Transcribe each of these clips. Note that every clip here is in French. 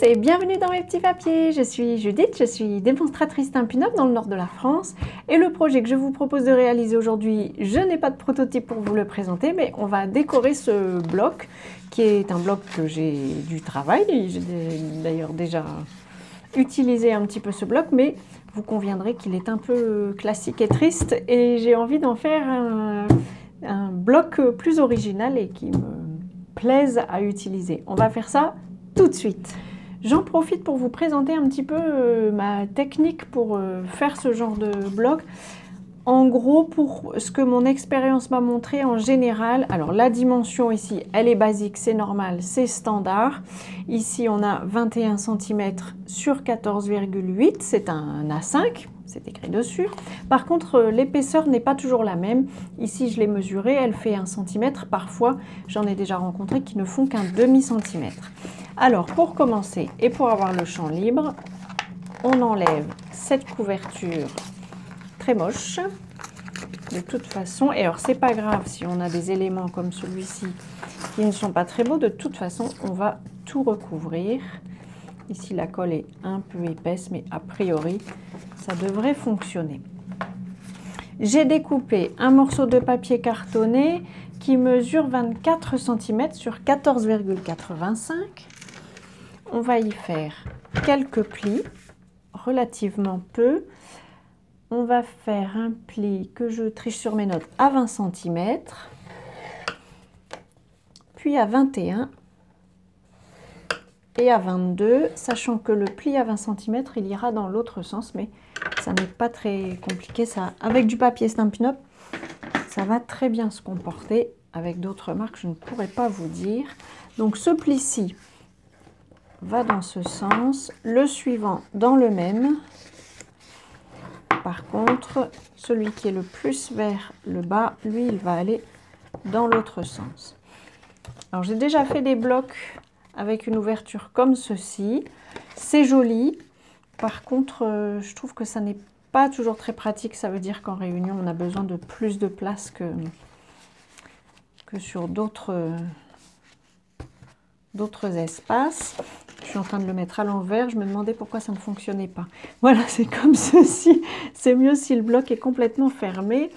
et bienvenue dans mes petits papiers. Je suis Judith, je suis démonstratrice Stampin' Up dans le nord de la France et le projet que je vous propose de réaliser aujourd'hui, je n'ai pas de prototype pour vous le présenter, mais on va décorer ce bloc qui est un bloc que j'ai du travail. J'ai d'ailleurs déjà utilisé un petit peu ce bloc, mais vous conviendrez qu'il est un peu classique et triste et j'ai envie d'en faire un bloc plus original et qui me plaise à utiliser. On va faire ça tout de suite. J'en profite pour vous présenter un petit peu ma technique pour faire ce genre de bloc. En gros, pour ce que mon expérience m'a montré en général, alors la dimension ici, elle est basique, c'est normal, c'est standard. Ici, on a 21 cm sur 14,8, c'est un A5, c'est écrit dessus. Par contre, l'épaisseur n'est pas toujours la même. Ici, je l'ai mesurée, elle fait 1 cm. Parfois, j'en ai déjà rencontré qui ne font qu'un demi-centimètre. Alors, pour commencer et pour avoir le champ libre, on enlève cette couverture très moche de toute façon. Et alors, c'est pas grave si on a des éléments comme celui-ci qui ne sont pas très beaux. De toute façon, on va tout recouvrir. Ici, la colle est un peu épaisse, mais a priori, ça devrait fonctionner. J'ai découpé un morceau de papier cartonné qui mesure 24 cm sur 14,85. On va y faire quelques plis, relativement peu. On va faire un pli que je triche sur mes notes à 20 cm, puis à 21 et à 22, sachant que le pli à 20 cm, il ira dans l'autre sens, mais ça n'est pas très compliqué. Ça, avec du papier Stampin' Up, ça va très bien se comporter. Avec d'autres marques, je ne pourrais pas vous dire. Donc ce pli-ci va dans ce sens, le suivant dans le même. Par contre, celui qui est le plus vers le bas, lui, il va aller dans l'autre sens. Alors, j'ai déjà fait des blocs avec une ouverture comme ceci. C'est joli. Par contre, je trouve que ça n'est pas toujours très pratique. Ça veut dire qu'en réunion, on a besoin de plus de place que sur d'autres espaces. Je suis en train de le mettre à l'envers. Je me demandais pourquoi ça ne fonctionnait pas. Voilà, c'est comme ceci. C'est mieux si le bloc est complètement fermé.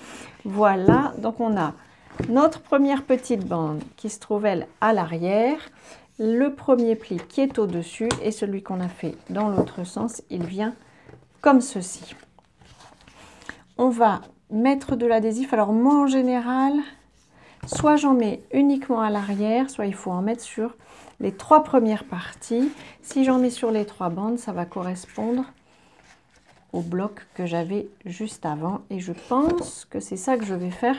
Voilà, donc on a notre première petite bande qui se trouve, elle, à l'arrière. Le premier pli qui est au-dessus et celui qu'on a fait dans l'autre sens, il vient comme ceci. On va mettre de l'adhésif. Alors moi, en général, soit j'en mets uniquement à l'arrière, soit il faut en mettre sur les 3 premières parties. Si j'en mets sur les 3 bandes, ça va correspondre au bloc que j'avais juste avant. Et je pense que c'est ça que je vais faire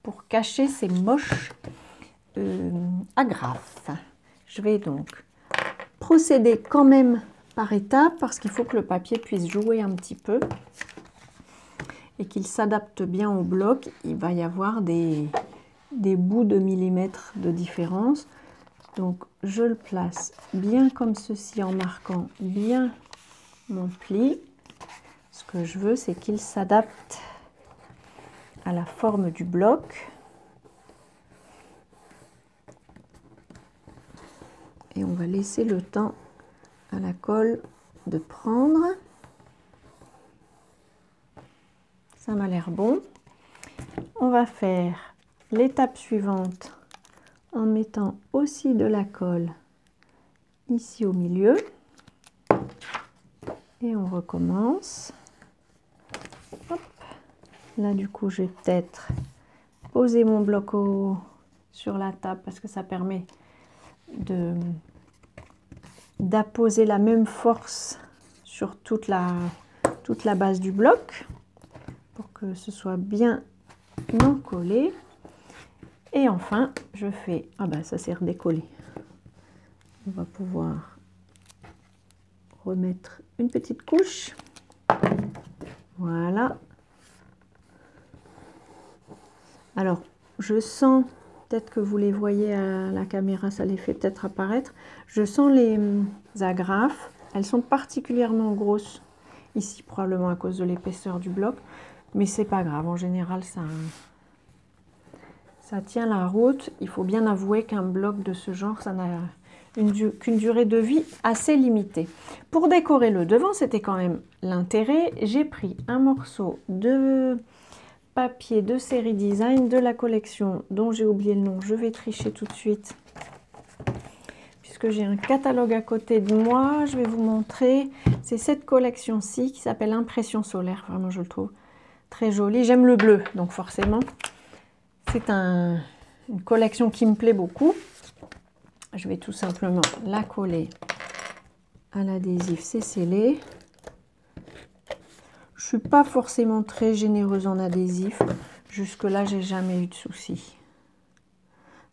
pour cacher ces moches agrafes. Je vais donc procéder quand même par étapes parce qu'il faut que le papier puisse jouer un petit peu et qu'il s'adapte bien au bloc. Il va y avoir des bouts de millimètres de différence. Donc, je le place bien comme ceci en marquant bien mon pli. Ce que je veux, c'est qu'il s'adapte à la forme du bloc. Et on va laisser le temps à la colle de prendre. Ça m'a l'air bon. On va faire l'étape suivante en mettant aussi de la colle ici au milieu. Et on recommence. Hop. Là, du coup, je vais peut-être poser mon bloc sur la table parce que ça permet d'apposer la même force sur toute la base du bloc pour que ce soit bien collé. Et enfin, je fais... Ah ben, ça s'est redécollé. On va pouvoir remettre une petite couche. Voilà. Alors, je sens, peut-être que vous les voyez à la caméra, ça les fait peut-être apparaître. Je sens les agrafes. Elles sont particulièrement grosses ici, probablement à cause de l'épaisseur du bloc. Mais c'est pas grave, en général, ça tient la route. Il faut bien avouer qu'un bloc de ce genre, ça n'a qu'une durée de vie assez limitée. Pour décorer le devant, c'était quand même l'intérêt. J'ai pris un morceau de papier de série design de la collection dont j'ai oublié le nom. Je vais tricher tout de suite puisque j'ai un catalogue à côté de moi. Je vais vous montrer. C'est cette collection-ci qui s'appelle Impression solaire. Vraiment, je le trouve très joli. J'aime le bleu, donc forcément, c'est une collection qui me plaît beaucoup. Je vais tout simplement la coller à l'adhésif, c'est scellé. Je suis pas forcément très généreuse en adhésif. Jusque-là, j'ai jamais eu de soucis.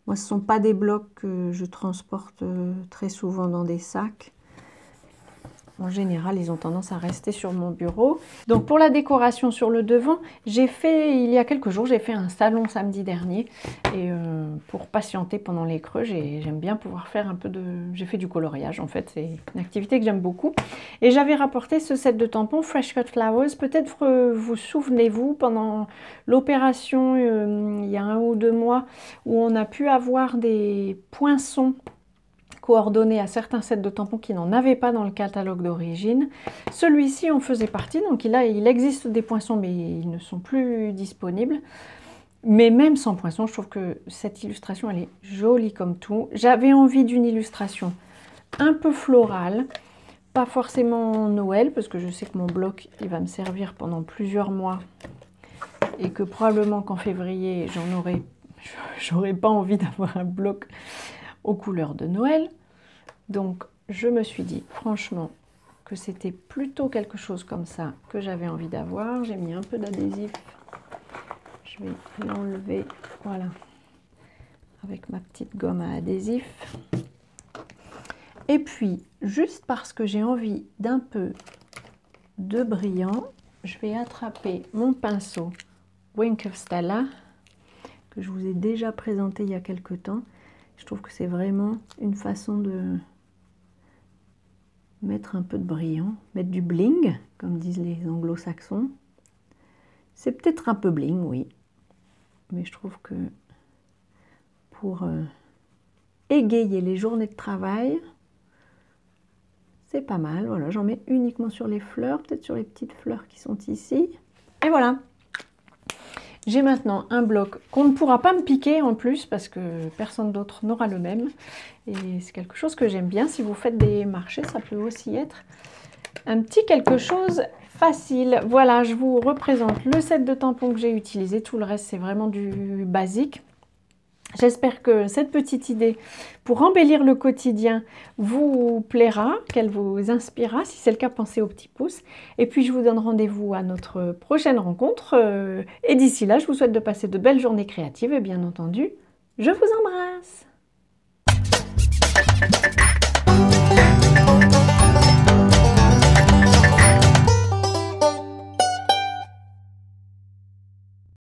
Moi, ce ne sont pas des blocs que je transporte très souvent dans des sacs. En général, ils ont tendance à rester sur mon bureau. Donc pour la décoration sur le devant, j'ai fait, il y a quelques jours, j'ai fait un salon samedi dernier. Et pour patienter pendant les creux, j'aime bien pouvoir faire un peu de... J'ai fait du coloriage en fait, c'est une activité que j'aime beaucoup. Et j'avais rapporté ce set de tampons Fresh Cut Flowers. Peut-être vous souvenez-vous, pendant l'opération, il y a 1 ou 2 mois, où on a pu avoir des poinçons coordonnés à certains sets de tampons qui n'en avaient pas dans le catalogue d'origine. Celui-ci en faisait partie, donc il existe des poinçons, mais ils ne sont plus disponibles. Mais même sans poinçons, je trouve que cette illustration, elle est jolie comme tout. J'avais envie d'une illustration un peu florale, pas forcément Noël, parce que je sais que mon bloc, il va me servir pendant plusieurs mois, et que probablement qu'en février, j'aurais pas envie d'avoir un bloc aux couleurs de Noël. Donc je me suis dit franchement que c'était plutôt quelque chose comme ça que j'avais envie d'avoir. J'ai mis un peu d'adhésif, je vais l'enlever, voilà, avec ma petite gomme à adhésif. Et puis juste parce que j'ai envie d'un peu de brillant, je vais attraper mon pinceau Wink of Stella que je vous ai déjà présenté il y a quelque temps. Je trouve que c'est vraiment une façon de mettre un peu de brillant, mettre du bling, comme disent les anglo-saxons. C'est peut-être un peu bling, oui. Mais je trouve que pour égayer les journées de travail, c'est pas mal. Voilà, j'en mets uniquement sur les fleurs, peut-être sur les petites fleurs qui sont ici. Et voilà. J'ai maintenant un bloc qu'on ne pourra pas me piquer en plus parce que personne d'autre n'aura le même. Et c'est quelque chose que j'aime bien. Si vous faites des marchés, ça peut aussi être un petit quelque chose facile. Voilà, je vous représente le set de tampons que j'ai utilisé. Tout le reste, c'est vraiment du basique. J'espère que cette petite idée pour embellir le quotidien vous plaira, qu'elle vous inspirera. Si c'est le cas, pensez au petit pouce. Et puis, je vous donne rendez-vous à notre prochaine rencontre. Et d'ici là, je vous souhaite de passer de belles journées créatives. Et bien entendu, je vous embrasse!